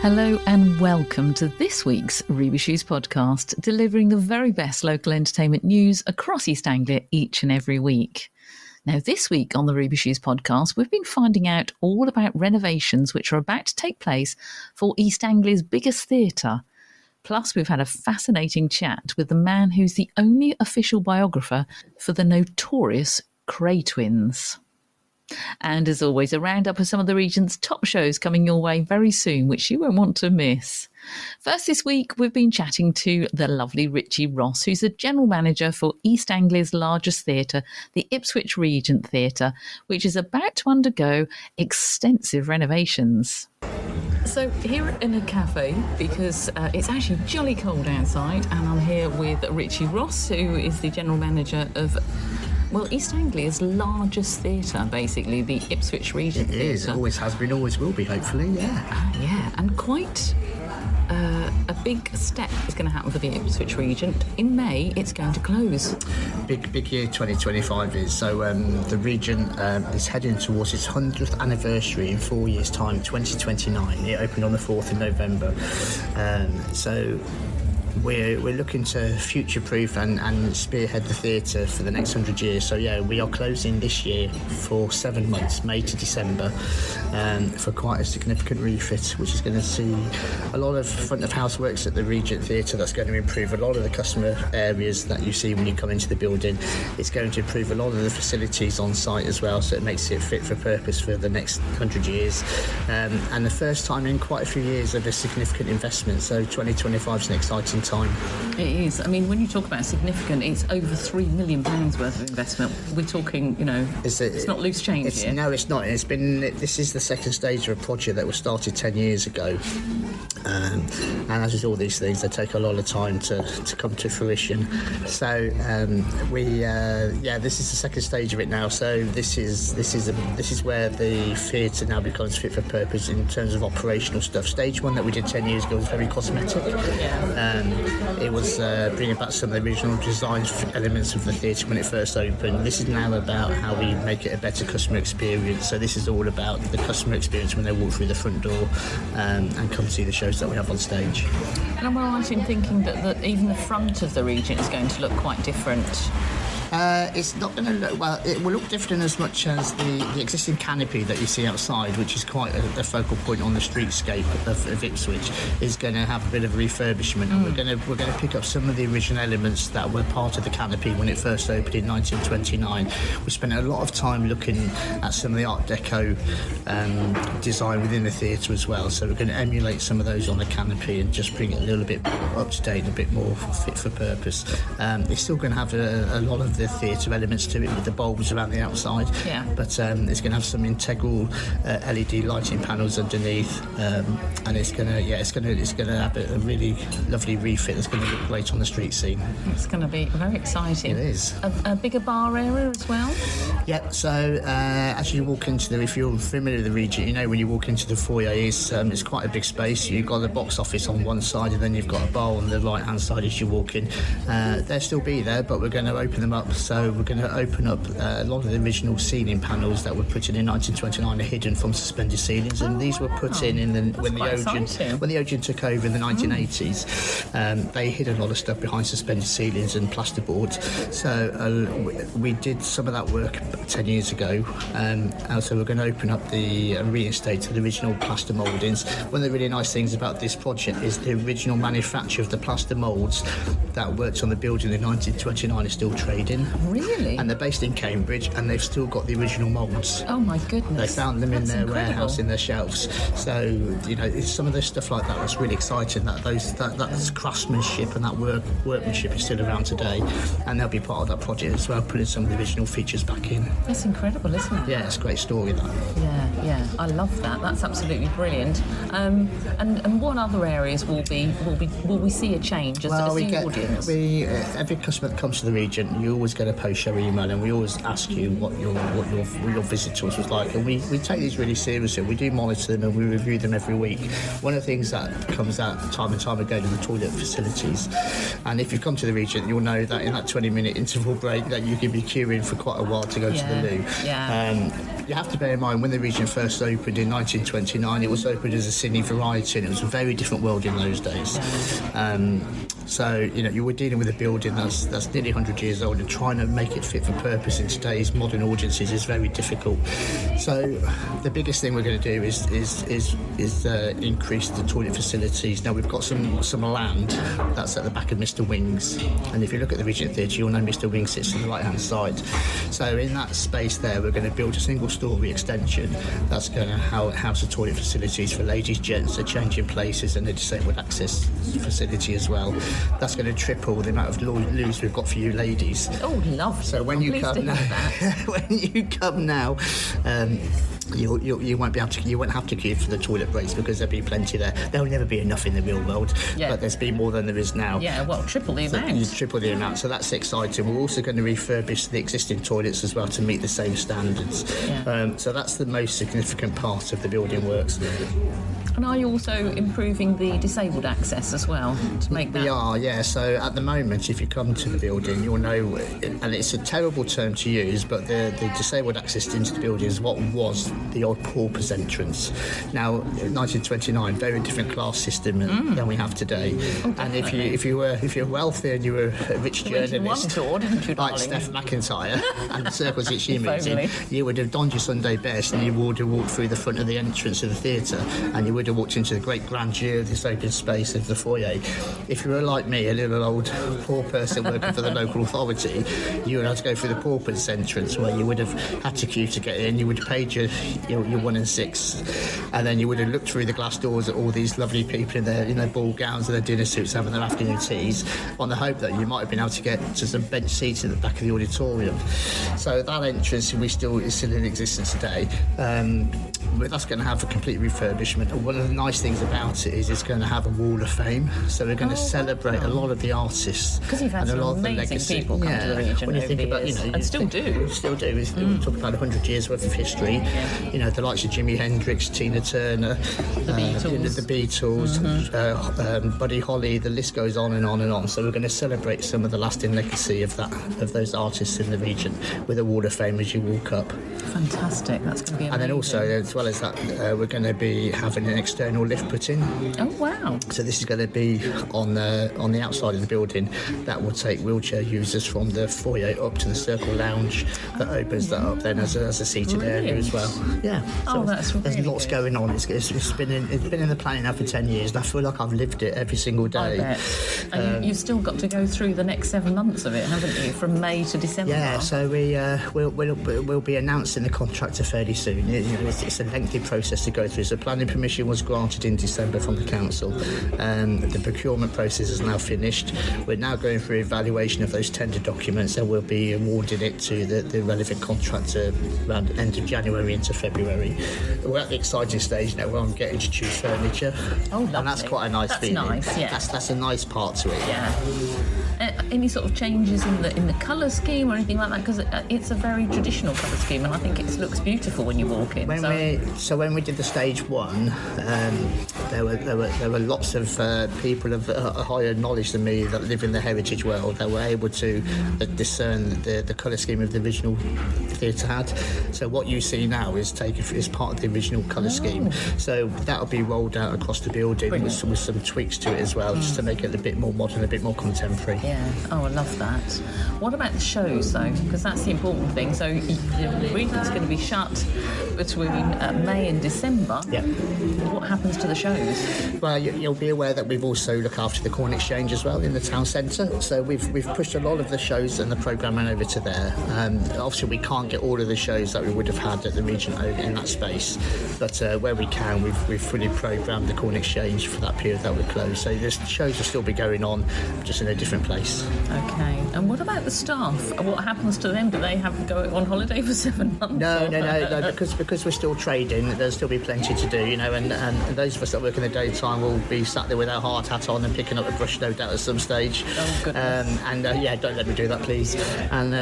Hello and welcome to this week's Ruby Shoes podcast, delivering the very best local entertainment news across East Anglia each and every week. Now, this week on the Ruby Shoes podcast, we've been finding out all about renovations which are about to take place for East Anglia's biggest theatre. Plus, we've had a fascinating chat with the man who's the only official biographer for the notorious Kray Twins. And as always, a roundup of some of the region's top shows coming your way very soon, which you won't want to miss. First this week, we've been chatting to the lovely Richie Ross, who's the general manager for East Anglia's largest theatre, the Ipswich Regent Theatre, which is about to undergo extensive renovations. So here in a cafe, because it's actually jolly cold outside, and I'm here with Richie Ross, who is the general manager of East Anglia's largest theatre, basically, the Ipswich Regent Theatre. It is, it always has been, always will be, hopefully, yeah. And quite a big step is going to happen for the Ipswich Regent. In May, it's going to close. Big year 2025 is. So the Regent is heading towards its 100th anniversary in 4 years' time, 2029. It opened on the 4th of November. So we're looking to future-proof and spearhead the theatre for the next 100 years. So yeah, we are closing this year for 7 months, May to December, for quite a significant refit, which is going to see a lot of front-of-house works at the Regent Theatre. That's going to improve a lot of the customer areas that you see when you come into the building. It's going to improve a lot of the facilities on site as well, so it makes it fit for purpose for the next 100 years. And the first time in quite a few years of a significant investment, so 2025 is an exciting time. It is. I mean, when you talk about significant, it's over £3 million worth of investment. We're talking, it's not loose change here. No, it's not. This is the second stage of a project that was started 10 years ago. And as with all these things, they take a lot of time to come to fruition. So this is the second stage of it now. So this is where the theatre now becomes fit for purpose in terms of operational stuff. Stage one that we did 10 years ago was very cosmetic. It was bringing back some of the original design elements of the theatre when it first opened. This is now about how we make it a better customer experience. So this is all about the customer experience when they walk through the front door and come see the shows that we have on stage. And am I right in thinking that even the front of the Regent is going to look quite different? It's not going to look, well, it will look different as much as the existing canopy that you see outside, which is quite a focal point on the streetscape of Ipswich, is going to have a bit of refurbishment. And we're going to pick up some of the original elements that were part of the canopy when it first opened in 1929. We spent a lot of time looking at some of the Art Deco design within the theatre as well, so we're going to emulate some of those on the canopy and just bring it a little bit up to date, a bit more fit for purpose. It's still going to have a lot of the theatre elements to it with the bulbs around the outside, but it's going to have some integral LED lighting panels underneath, and it's going to have a really lovely refit that's going to look great on the street scene. It's going to be very exciting. It is. A bigger bar area as well? Yeah, so as you walk into if you're familiar with the Regent, when you walk into the foyer, it's quite a big space. You've got the box office on one side, and then you've got a bar on the right hand side as you walk in. They'll still be there, but we're going to open them up. So we're going to open up a lot of the original ceiling panels that were put in 1929 are hidden from suspended ceilings, and these were put in when the Odeon took over in the 1980s. They hid a lot of stuff behind suspended ceilings and plasterboards. So we did some of that work 10 years ago. So we're going to open up reinstate the original plaster mouldings. One of the really nice things about this project is the original manufacture of the plaster moulds that worked on the building in 1929 is still trading. Really? And they're based in Cambridge, and they've still got the original moulds. Oh my goodness! They found them in their warehouse, in their shelves. So it's some of the stuff like that that's really exciting. That's craftsmanship and that workmanship is still around today, and they'll be part of that project as well, putting some of the original features back in. That's incredible, isn't it? Yeah, it's a great story. That. Yeah, I love that. That's absolutely brilliant. And what other areas will we see a change as the audience? Every customer that comes to the Regent, you always get a post-show email, and we always ask you what your visit to us was like, and we take these really seriously. We do monitor them and we review them every week. One of the things that comes out time and time again are the toilet facilities, and if you come to the Regent, you'll know that in that 20-minute interval break that you can be queuing for quite a while to go to the loo. you have to bear in mind when the region first opened in 1929, it was opened as a cine variety, and it was a very different world in those days. So, you were dealing with a building that's nearly 100 years old, and trying to make it fit for purpose in today's modern audiences is very difficult. So the biggest thing we're going to do is increase the toilet facilities. Now, we've got some land that's at the back of Mr. Wing's, and if you look at the Regent Theatre, you'll know Mr. Wing sits on the right-hand side. So in that space there, we're going to build a single-storey extension that's going to house the toilet facilities for ladies, gents, the changing places, and the disabled access facility as well. That's going to triple the amount of loos we've got for you ladies. Oh, lovely. So when you come now, you won't be able to. You won't have to queue for the toilet breaks because there'll be plenty there. There'll never be enough in the real world, but there's been more than there is now. Yeah, well, triple the amount. You triple the amount, so that's exciting. We're also going to refurbish the existing toilets as well to meet the same standards. Yeah. So that's the most significant part of the building works. And are you also improving the disabled access as well to make that? We are, yeah. So at the moment, if you come to the building, you'll know, and it's a terrible term to use, but the disabled access into the building is what was the old paupers entrance. Now, 1929, very different class system than we have today. Oh, and if you were wealthy and you were a rich journalist, tour, didn't you, like Steph McIntyre and the circles that she moves in, you would have donned your Sunday best and you would have walked through the front of the entrance of the theatre, and you would have walked into the great grandeur of this open space of the foyer. If you were like me, a little old poor person working for the local authority, you would have to go through the paupers entrance, where you would have had to queue to get in. You would have paid your 1 and 6, and then you would have looked through the glass doors at all these lovely people in their ball gowns and their dinner suits having their afternoon teas, on the hope that you might have been able to get to some bench seats in the back of the auditorium. So that entrance is still in existence today. But that's going to have a complete refurbishment. And one of the nice things about it is it's going to have a wall of fame. So we're going to celebrate a lot of the artists, because you've had and a lot some of the amazing legacy. people come to the region when you over think the about, years, you and still do. We're talking about 100 years worth of history. Yeah. The likes of Jimi Hendrix, Tina Turner, the Beatles, Buddy Holly. The list goes on and on and on. So we're going to celebrate some of the lasting legacy of those artists in the region with a wall of fame as you walk up. Fantastic. That's going to be amazing. And then also, as well as that, we're going to be having an external lift put in. Oh, wow. So this is going to be on the outside of the building that will take wheelchair users from the foyer up to the Circle Lounge that opens that up then as a seated area as well. Yeah. So that's really there's lots going on. It's been in the planning now for 10 years, and I feel like I've lived it every single day. I bet. And you've still got to go through the next 7 months of it, haven't you? From May to December. Yeah. So we'll be announcing the contractor fairly soon. It's a lengthy process to go through. So planning permission was granted in December from the council. The procurement process is now finished. We're now going through evaluation of those tender documents, and we'll be awarding it to the relevant contractor around the end of January into February. We're at the exciting stage now where I'm getting to choose furniture. Oh, lovely. And that's quite a nice feeling. Nice, yeah. That's a nice part to it. Yeah. Any sort of changes in the colour scheme or anything like that? Because it's a very traditional colour scheme, and I think it looks beautiful when you walk in. When we did the stage one, there were lots of people of higher knowledge than me that live in the heritage world that were able to discern the colour scheme of the original theatre had. So what you see now is part of the original colour scheme. So that'll be rolled out across the building with some tweaks to it as well, just to make it a bit more modern, a bit more contemporary. Yeah. Oh, I love that. What about the shows, though? Because that's the important thing. So the region's going to be shut between May and December. Yeah. What happens to the shows? Well, you'll be aware that we've also looked after the Corn Exchange as well in the town centre. So we've pushed a lot of the shows and the programming over to there. Obviously, we can't get all of the shows that we would have had at the region in that space, but where we can, we've fully programmed the Corn Exchange for that period that we're closed. So the shows will still be going on, just in a different place. Okay. And what about the staff? What happens to them? Do they have to go on holiday for 7 months? No. Because we're still trading, there'll still be plenty to do, and those of us that work in the daytime will be sat there with our hard hat on and picking up a brush, no doubt, at some stage. Oh, goodness. Don't let me do that, please. And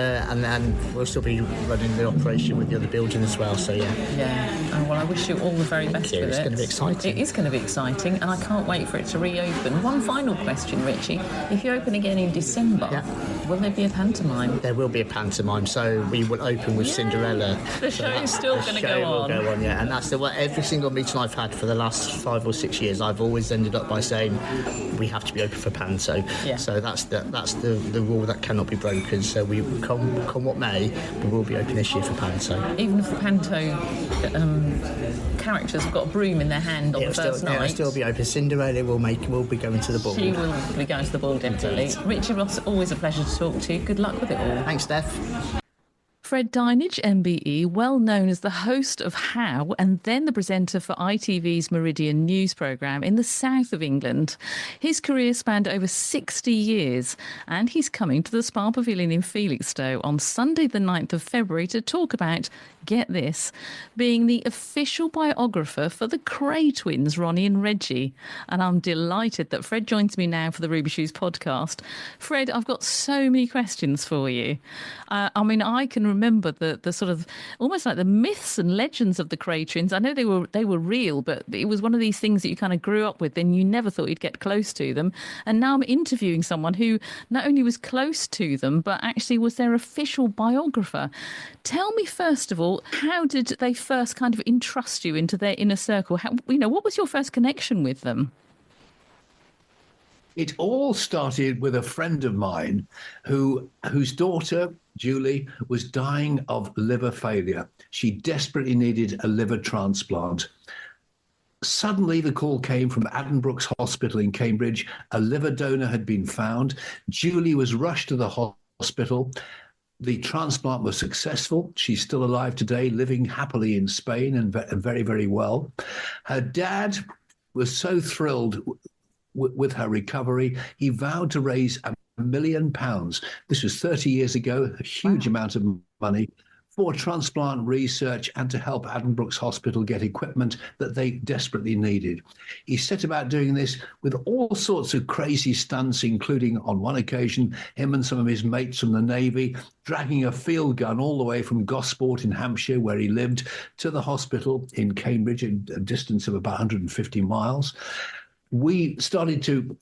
we'll still be running the operation with the other building as well. So yeah. Oh, well, I wish you all the very best with it. It's going to be exciting. It is going to be exciting, and I can't wait for it to reopen. One final question, Richie. If you open again in December, December. Yeah. Will there be a pantomime? There will be a pantomime, so we will open with Cinderella. The show's still going to go on. Go on, yeah. And that's every single meeting I've had for the last 5 or 6 years, I've always ended up by saying we have to be open for panto. Yeah. So that's the rule that cannot be broken. So we come what may, we will be open this year for panto. Even if the panto characters have got a broom in their hand on the first night. It'll still be open. Cinderella will be going to the ball. She will be going to the ball, definitely. Indeed. Richard Ross, always a pleasure to talk to you. Good luck with it all. Thanks, Steph. Fred Dinage, MBE, well known as the host of How and then the presenter for ITV's Meridian news programme in the south of England. His career spanned over 60 years and he's coming to the Spa Pavilion in Felixstowe on Sunday the 9th of February to talk about, get this, being the official biographer for the Kray Twins, Ronnie and Reggie. And I'm delighted that Fred joins me now for the Ruby Shoes podcast. Fred, I've got so many questions for you. I can remember the sort of almost like the myths and legends of the Kray Twins. I know they were real, but it was one of these things that you kind of grew up with and you never thought you'd get close to them. And now I'm interviewing someone who not only was close to them, but actually was their official biographer. Tell me, first of all, how did they first kind of entrust you into their inner circle? What was your first connection with them? It all started with a friend of mine whose daughter, Julie, was dying of liver failure. She desperately needed a liver transplant. Suddenly, the call came from Addenbrooke's Hospital in Cambridge. A liver donor had been found. Julie was rushed to the hospital. The transplant was successful. She's still alive today, living happily in Spain and very, very well. Her dad was so thrilled with her recovery, he vowed to raise £1 million. This was 30 years ago, a huge amount of money for transplant research and to help Addenbrooke's Hospital get equipment that they desperately needed. He set about doing this with all sorts of crazy stunts, including on one occasion, him and some of his mates from the Navy dragging a field gun all the way from Gosport in Hampshire, where he lived, to the hospital in Cambridge, a distance of about 150 miles. We started to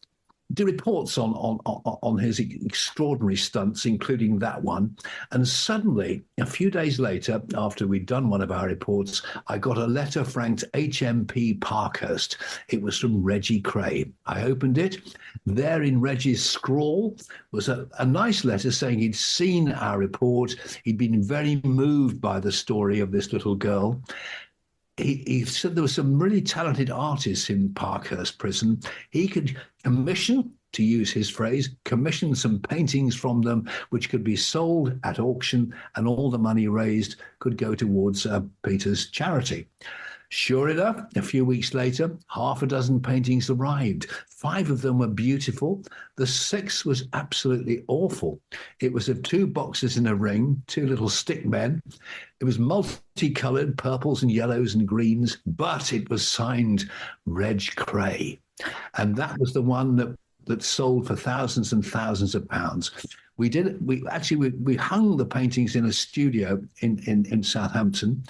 do reports on his extraordinary stunts, including that one. And suddenly, a few days later, after we'd done one of our reports, I got a letter franked HMP Parkhurst. It was from Reggie Kray. I opened it. There in Reggie's scrawl was a nice letter saying he'd seen our report. He'd been very moved by the story of this little girl. He said there were some really talented artists in Parkhurst Prison. He could commission, to use his phrase, commission some paintings from them which could be sold at auction, and all the money raised could go towards Peter's charity. Sure enough, a few weeks later, half a dozen paintings arrived. 5 of them were beautiful. The 6th was absolutely awful. It was of 2 boxers in a ring, 2 little stick men. It was multicoloured, purples and yellows and greens, but it was signed Reg Kray. And that was the one that sold for thousands and thousands of pounds. We hung the paintings in a studio in Southampton.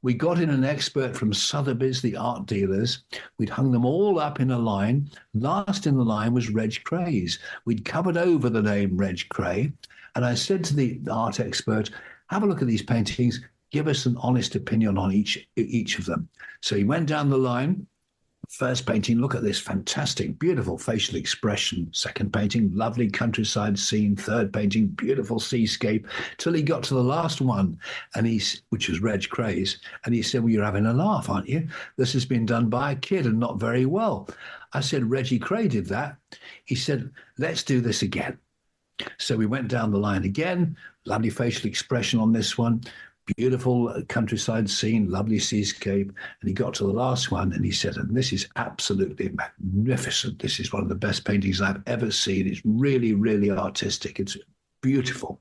We got in an expert from Sotheby's, the art dealers. We'd hung them all up in a line. Last in the line was Reg Krays. We'd covered over the name Reg Kray. And I said to the art expert, have a look at these paintings. Give us an honest opinion on each of them. So he went down the line. First painting, look at this fantastic, beautiful facial expression. Second painting, lovely countryside scene. Third painting, beautiful seascape. Till he got to the last one, which was Reg Krays, and he said, well, you're having a laugh, aren't you? This has been done by a kid and not very well. I said, Reggie Kray did that. He said, let's do this again. So we went down the line again, lovely facial expression on this one. Beautiful countryside scene, lovely seascape. And he got to the last one and he said, and this is absolutely magnificent. This is one of the best paintings I've ever seen. It's really, really artistic. It's beautiful.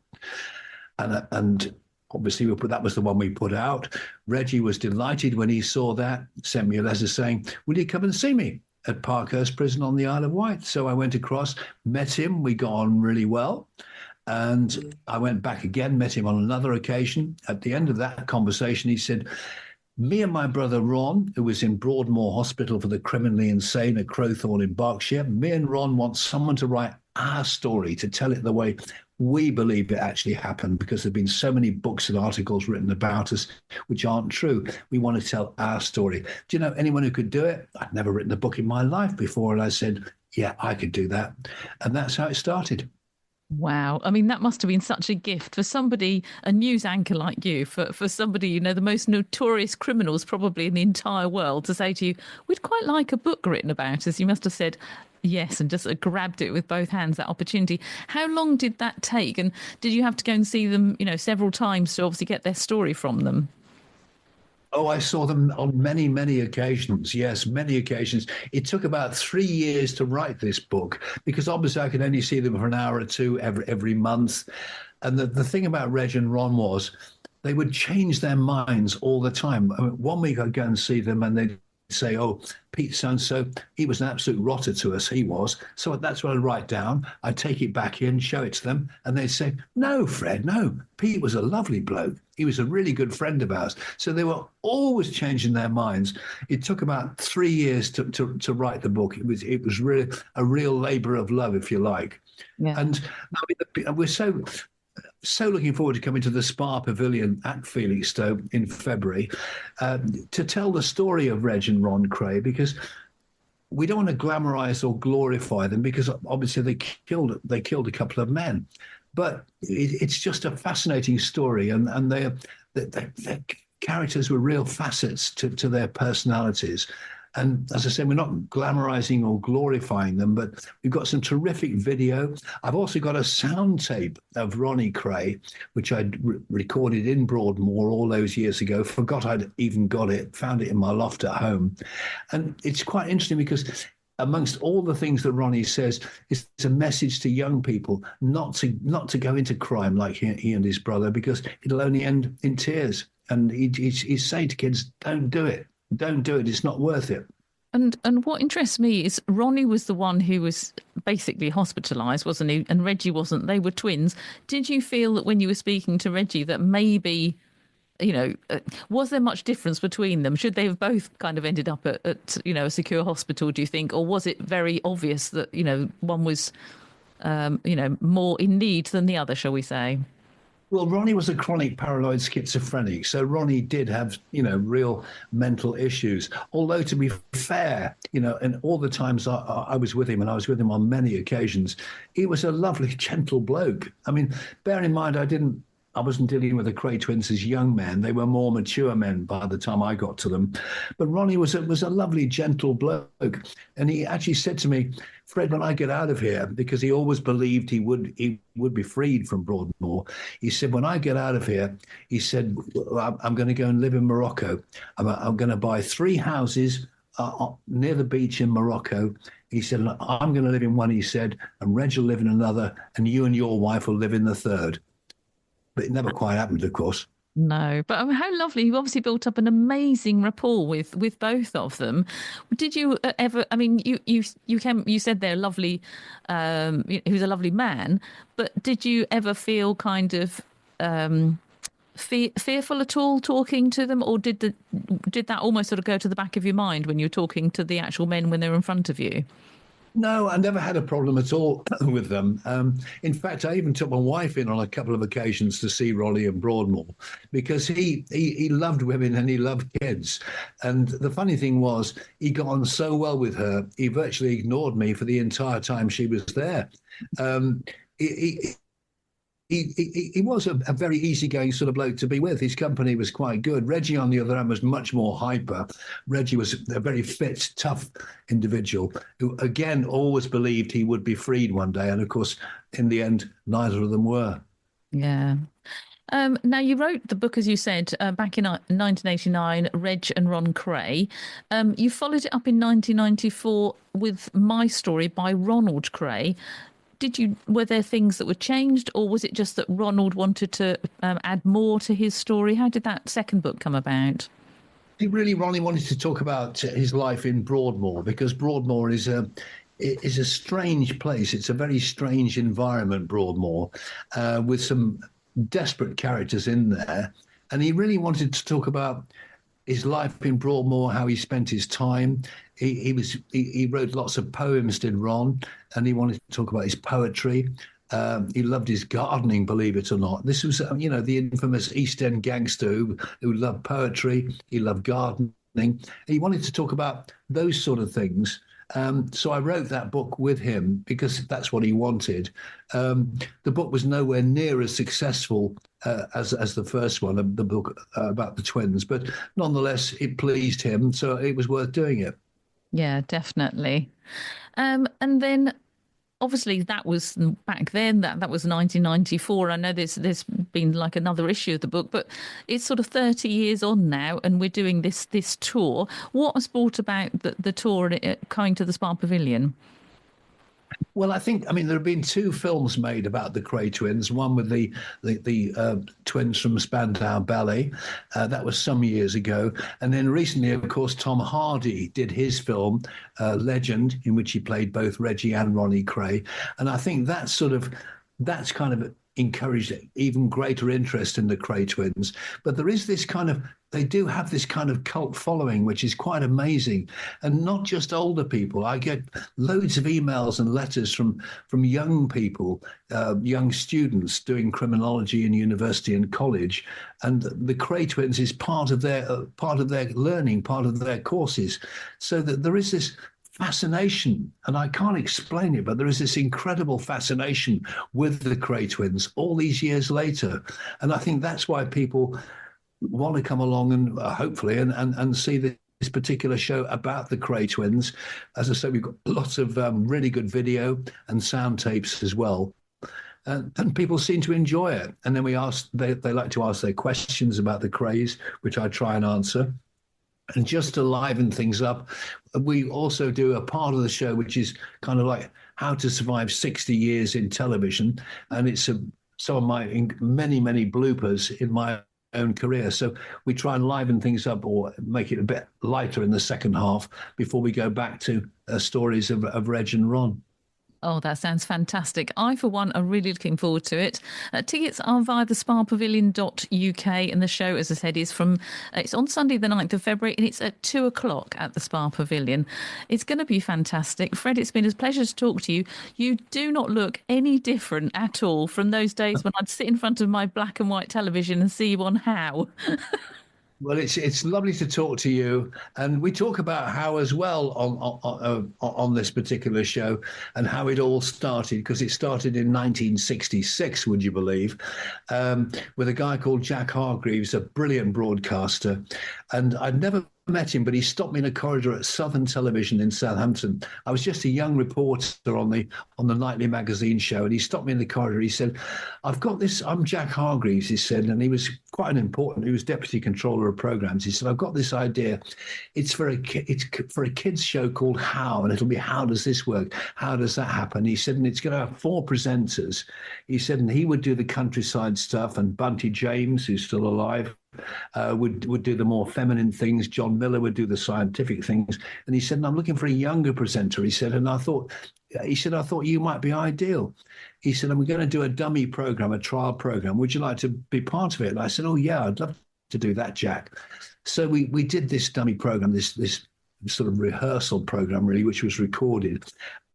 And obviously that was the one we put out. Reggie was delighted when he saw that, sent me a letter saying, will you come and see me at Parkhurst Prison on the Isle of Wight? So I went across, met him. We got on really well. And I went back again, met him on another occasion. At the end of that conversation, he said, Me and my brother Ron, who was in Broadmoor Hospital for the criminally insane at Crowthorne in Berkshire, me and Ron want someone to write our story, to tell it the way we believe it actually happened, because there have been so many books and articles written about us which aren't true. We want to tell our story. Do you know anyone who could do it? I'd never written a book in my life before, and I said, yeah, I could do that. And that's how it started. Wow. I mean, that must have been such a gift for somebody, a news anchor like you, for somebody, you know, the most notorious criminals probably in the entire world, to say to you, we'd quite like a book written about us. You must have said yes and just grabbed it with both hands, that opportunity. How long did that take? And did you have to go and see them, you know, several times to obviously get their story from them? Oh, I saw them on many, many occasions. Yes, many occasions. It took about 3 years to write this book, because obviously I could only see them for an hour or two every month. And the thing about Reg and Ron was they would change their minds all the time. I mean, one week I'd go and see them and they'd say, oh, Pete so-and-so, he was an absolute rotter to us, he was. So that's what I'd write down. I'd take it back in, show it to them, and they'd say, no, Fred, no, Pete was a lovely bloke. He was a really good friend of ours. So they were always changing their minds. It took about 3 years to write the book. It was really a real labour of love, if you like. Yeah. And I mean, we're so looking forward to coming to the Spa Pavilion at Felixstowe in February to tell the story of Reg and Ron Kray, because we don't want to glamorise or glorify them, because obviously they killed a couple of men. But it's just a fascinating story, and their characters were real facets to their personalities. And as I said, we're not glamorizing or glorifying them, but we've got some terrific video. I've also got a sound tape of Ronnie Kray, which I'd recorded in Broadmoor all those years ago. Forgot I'd even got it, found it in my loft at home. And it's quite interesting because amongst all the things that Ronnie says, it's a message to young people not to go into crime like he and his brother, because it'll only end in tears. And he's saying to kids, don't do it. Don't do it. It's not worth it. And what interests me is Ronnie was the one who was basically hospitalised, wasn't he? And Reggie wasn't. They were twins. Did you feel that when you were speaking to Reggie that maybe, you know, was there much difference between them? Should they have both kind of ended up at you know, a secure hospital, do you think? Or was it very obvious that, you know, one was, you know, more in need than the other, shall we say? Well, Ronnie was a chronic paranoid schizophrenic, so Ronnie did have, you know, real mental issues. Although, to be fair, you know, and all the times I was with him, and I was with him on many occasions, he was a lovely, gentle bloke. I mean, bear in mind, I wasn't dealing with the Kray Twins as young men. They were more mature men by the time I got to them. But Ronnie was a lovely, gentle bloke. And he actually said to me, Fred, when I get out of here, because he always believed he would be freed from Broadmoor. He said, when I get out of here, he said, I'm going to go and live in Morocco. I'm going to buy 3 houses near the beach in Morocco. He said, I'm going to live in one, he said, and Reg will live in another, and you and your wife will live in the third. But it never quite happened, of course. No, but I mean, how lovely. You obviously built up an amazing rapport with both of them. Did you ever, I mean, you said they're lovely, he was a lovely man, but did you ever feel kind of fearful at all talking to them, or did that almost sort of go to the back of your mind when you were talking to the actual men when they were in front of you? No, I never had a problem at all with them. In fact, I even took my wife in on a couple of occasions to see Ronnie in Broadmoor, because he loved women and he loved kids. And the funny thing was, he got on so well with her, he virtually ignored me for the entire time she was there. He was a very easygoing sort of bloke to be with. His company was quite good. Reggie, on the other hand, was much more hyper. Reggie was a very fit, tough individual who, again, always believed he would be freed one day. And, of course, in the end, neither of them were. Yeah. Now, you wrote the book, as you said, back in 1989, Reg and Ron Kray. You followed it up in 1994 with My Story by Ronald Kray. Were there things that were changed, or was it just that Ronald wanted to add more to his story? How did that second book come about? Ronnie wanted to talk about his life in Broadmoor, because Broadmoor is a strange place. It's a very strange environment, Broadmoor, with some desperate characters in there. And he really wanted to talk about his life in Broadmoor, how he spent his time. He wrote lots of poems, did Ron, and he wanted to talk about his poetry. He loved his gardening, believe it or not. This was, the infamous East End gangster who loved poetry. He loved gardening. He wanted to talk about those sort of things. So I wrote that book with him because that's what he wanted. The book was nowhere near as successful as the first one, the book about the twins, but nonetheless, it pleased him, so it was worth doing it. Yeah, definitely. And then obviously that was back then, that was 1994. I know there's been like another issue of the book, but it's sort of 30 years on now, and we're doing this tour. What has brought about the tour coming to the Spa Pavilion? Well, there have been two films made about the Kray Twins. One with the twins from Spandau Ballet. That was some years ago. And then recently, of course, Tom Hardy did his film, Legend, in which he played both Reggie and Ronnie Kray. And I think that's kind of encouraged even greater interest in the Kray Twins. But there is they do have this kind of cult following, which is quite amazing. And not just older people. I get loads of emails and letters from young people, young students doing criminology in university and college. And the Kray Twins is part of their learning, part of their courses. So that there is this fascination, and I can't explain it, but there is this incredible fascination with the Kray Twins all these years later. And I think that's why people want to come along and hopefully and see this particular show about the Kray Twins. As I say, we've got lots of really good video and sound tapes as well. And people seem to enjoy it. And then they like to ask their questions about the Krays, which I try and answer. And just to liven things up, we also do a part of the show which is kind of like how to survive 60 years in television. And it's some of my many, many bloopers in my own career. So we try and liven things up or make it a bit lighter in the second half before we go back to stories of Reg and Ron. Oh, that sounds fantastic. I, for one, are really looking forward to it. Tickets are via the spapavilion.uk, and the show, as I said, it's on Sunday the 9th of February, and it's at 2:00 at the Spa Pavilion. It's going to be fantastic. Fred, it's been a pleasure to talk to you. You do not look any different at all from those days when I'd sit in front of my black and white television and see you on How. Well, it's lovely to talk to you, and we talk about how as well on this particular show, and how it all started, because it started in 1966, would you believe, with a guy called Jack Hargreaves, a brilliant broadcaster, and I'd never met him, but he stopped me in a corridor at Southern Television in Southampton. I was just a young reporter on the nightly magazine show, and he stopped me in the corridor. He said, "I've got this. I'm Jack Hargreaves," he said, and he was quite he was deputy controller of programs. He said, "I've got this idea. It's for a kids show called How, and it'll be how does this work? How does that happen?" He said, and it's going to have 4 presenters. He said, and he would do the countryside stuff, and Bunty James, who's still alive, would do the more feminine things. John Miller would do the scientific things. And he said, and I'm looking for a younger presenter. He said, and I thought you might be ideal. He said, and we're going to do a dummy program, a trial program. Would you like to be part of it? And I said, oh yeah, I'd love to do that, Jack. So we did this dummy program, this sort of rehearsal program, really, which was recorded.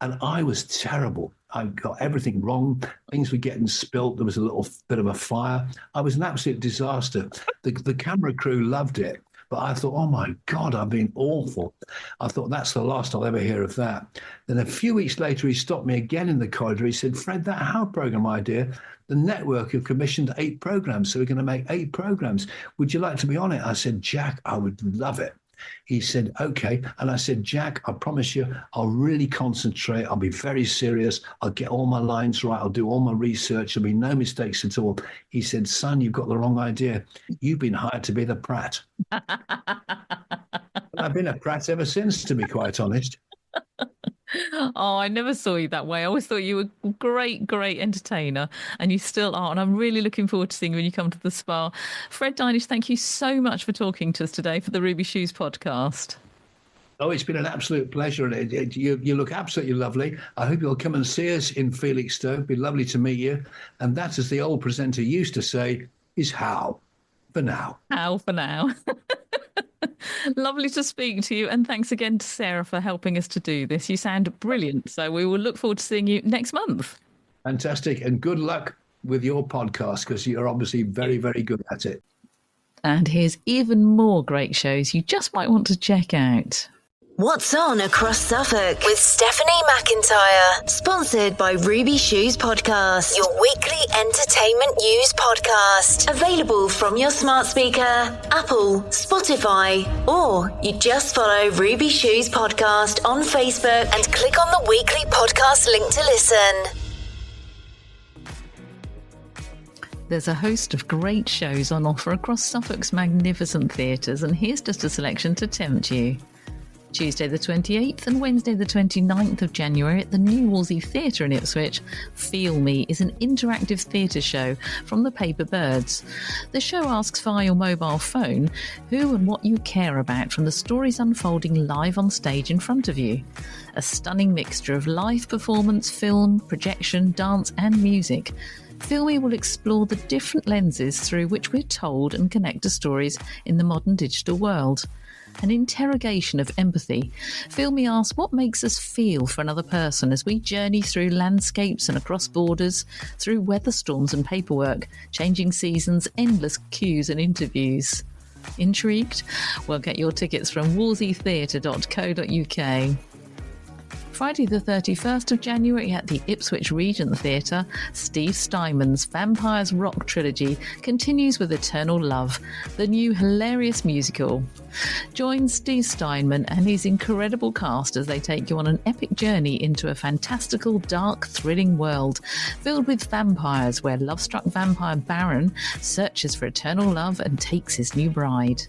And I was terrible. I got everything wrong. Things were getting spilt. There was a little bit of a fire. I was an absolute disaster. The camera crew loved it. But I thought, oh my God, I've been awful. I thought, that's the last I'll ever hear of that. Then a few weeks later, he stopped me again in the corridor. He said, Fred, that How program idea, the network have commissioned 8 programs. So we're going to make 8 programs. Would you like to be on it? I said, Jack, I would love it. He said, okay. And I said, Jack, I promise you, I'll really concentrate. I'll be very serious. I'll get all my lines right. I'll do all my research. There'll be no mistakes at all. He said, son, you've got the wrong idea. You've been hired to be the Pratt. I've been a Pratt ever since, to be quite honest. Oh, I never saw you that way. I always thought you were a great, great entertainer, and you still are. And I'm really looking forward to seeing you when you come to the spa. Fred Dynish, thank you so much for talking to us today for the Ruby Shoes podcast. Oh, it's been an absolute pleasure. You look absolutely lovely. I hope you'll come and see us in Felixstowe. It'd be lovely to meet you. And that, as the old presenter used to say, is how for now. How for now. Lovely to speak to you. And thanks again to Sarah for helping us to do this. You sound brilliant. So we will look forward to seeing you next month. Fantastic. And good luck with your podcast, because you're obviously very, very good at it. And here's even more great shows you just might want to check out. What's on across Suffolk with Stephanie McIntyre, sponsored by Ruby Shoes Podcast, your weekly entertainment news podcast, available from your smart speaker, Apple, Spotify, or you just follow Ruby Shoes Podcast on Facebook and click on the weekly podcast link to listen. There's a host of great shows on offer across Suffolk's magnificent theatres, and here's just a selection to tempt you. Tuesday the 28th and Wednesday the 29th of January at the New Wolsey Theatre in Ipswich, Feel Me is an interactive theatre show from the Paper Birds. The show asks via your mobile phone who and what you care about from the stories unfolding live on stage in front of you. A stunning mixture of live performance, film, projection, dance and music. Feel Me will explore the different lenses through which we're told and connect to stories in the modern digital world. An interrogation of empathy. Feel Me asks what makes us feel for another person as we journey through landscapes and across borders, through weather storms and paperwork, changing seasons, endless queues and interviews. Intrigued? Well, get your tickets from wolseytheatre.co.uk. Friday the 31st of January at the Ipswich Regent Theatre, Steve Steinman's Vampires Rock trilogy continues with Eternal Love, the new hilarious musical. Join Steve Steinman and his incredible cast as they take you on an epic journey into a fantastical, dark, thrilling world filled with vampires, where love-struck vampire Baron searches for eternal love and takes his new bride.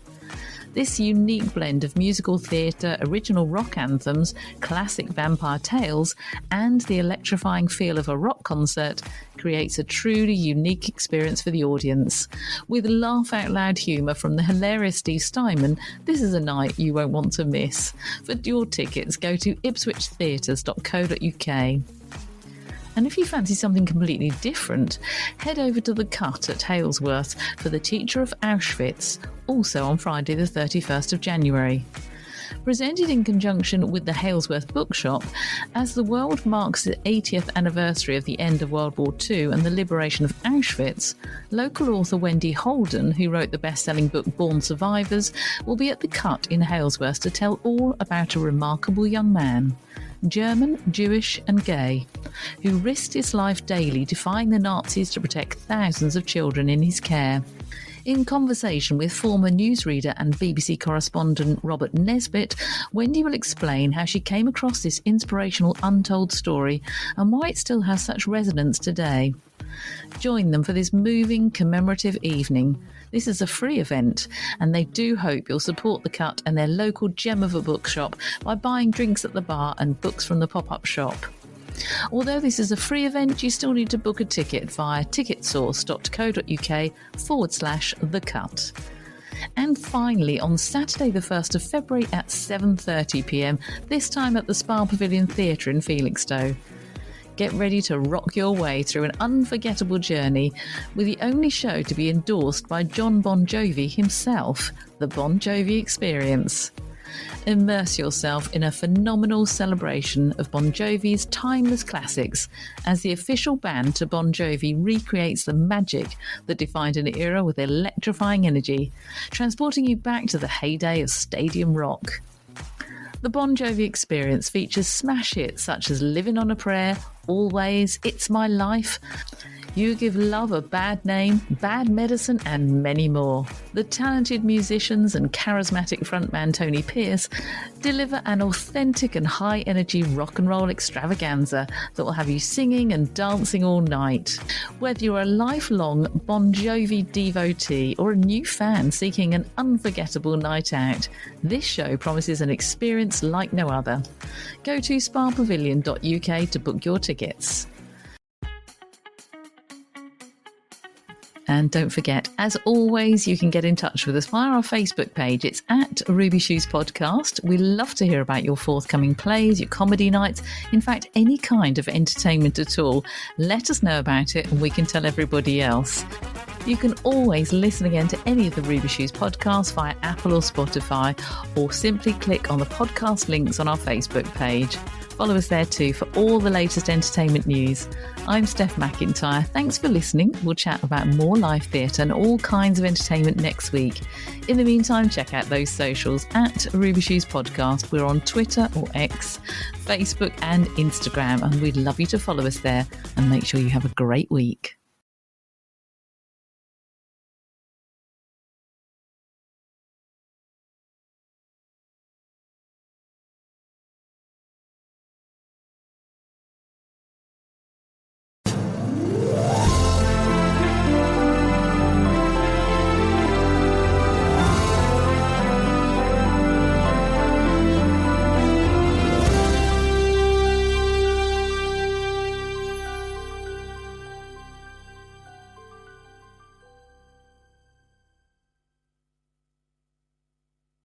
This unique blend of musical theatre, original rock anthems, classic vampire tales, and the electrifying feel of a rock concert creates a truly unique experience for the audience. With laugh-out-loud humour from the hilarious Steve Steinman, this is a night you won't want to miss. For your tickets, go to ipswichtheatres.co.uk. And if you fancy something completely different, head over to The Cut at Halesworth for The Teacher of Auschwitz, also on Friday the 31st of January. Presented in conjunction with the Halesworth Bookshop, as the world marks the 80th anniversary of the end of World War II and the liberation of Auschwitz, local author Wendy Holden, who wrote the best-selling book Born Survivors, will be at The Cut in Halesworth to tell all about a remarkable young man, German, Jewish and gay, who risked his life daily defying the Nazis to protect thousands of children in his care. In conversation with former newsreader and BBC correspondent Robert Nesbitt, Wendy will explain how she came across this inspirational untold story and why it still has such resonance today. Join them for this moving commemorative evening. This is a free event, and they do hope you'll support The Cut and their local gem of a bookshop by buying drinks at the bar and books from the pop-up shop. Although this is a free event, you still need to book a ticket via ticketsource.co.uk/The Cut. And finally, on Saturday the 1st of February at 7:30pm, this time at the Spa Pavilion Theatre in Felixstowe. Get ready to rock your way through an unforgettable journey with the only show to be endorsed by John Bon Jovi himself, the Bon Jovi Experience. Immerse yourself in a phenomenal celebration of Bon Jovi's timeless classics as the official band to Bon Jovi recreates the magic that defined an era with electrifying energy, transporting you back to the heyday of stadium rock. The Bon Jovi Experience features smash hits such as Living on a Prayer, Always, It's My Life, You Give Love a Bad Name, Bad Medicine, and many more. The talented musicians and charismatic frontman Tony Pierce deliver an authentic and high-energy rock and roll extravaganza that will have you singing and dancing all night. Whether you're a lifelong Bon Jovi devotee or a new fan seeking an unforgettable night out, this show promises an experience like no other. Go to spapavilion.uk to book your tickets. And don't forget, as always, you can get in touch with us via our Facebook page. It's at Ruby Shoes Podcast. We love to hear about your forthcoming plays, your comedy nights, in fact, any kind of entertainment at all. Let us know about it and we can tell everybody else. You can always listen again to any of the Ruby Shoes podcasts via Apple or Spotify, or simply click on the podcast links on our Facebook page. Follow us there too for all the latest entertainment news. I'm Steph McIntyre. Thanks for listening. We'll chat about more live theatre and all kinds of entertainment next week. In the meantime, check out those socials at Ruby Shoes Podcast. We're on Twitter or X, Facebook and Instagram, and we'd love you to follow us there, and make sure you have a great week.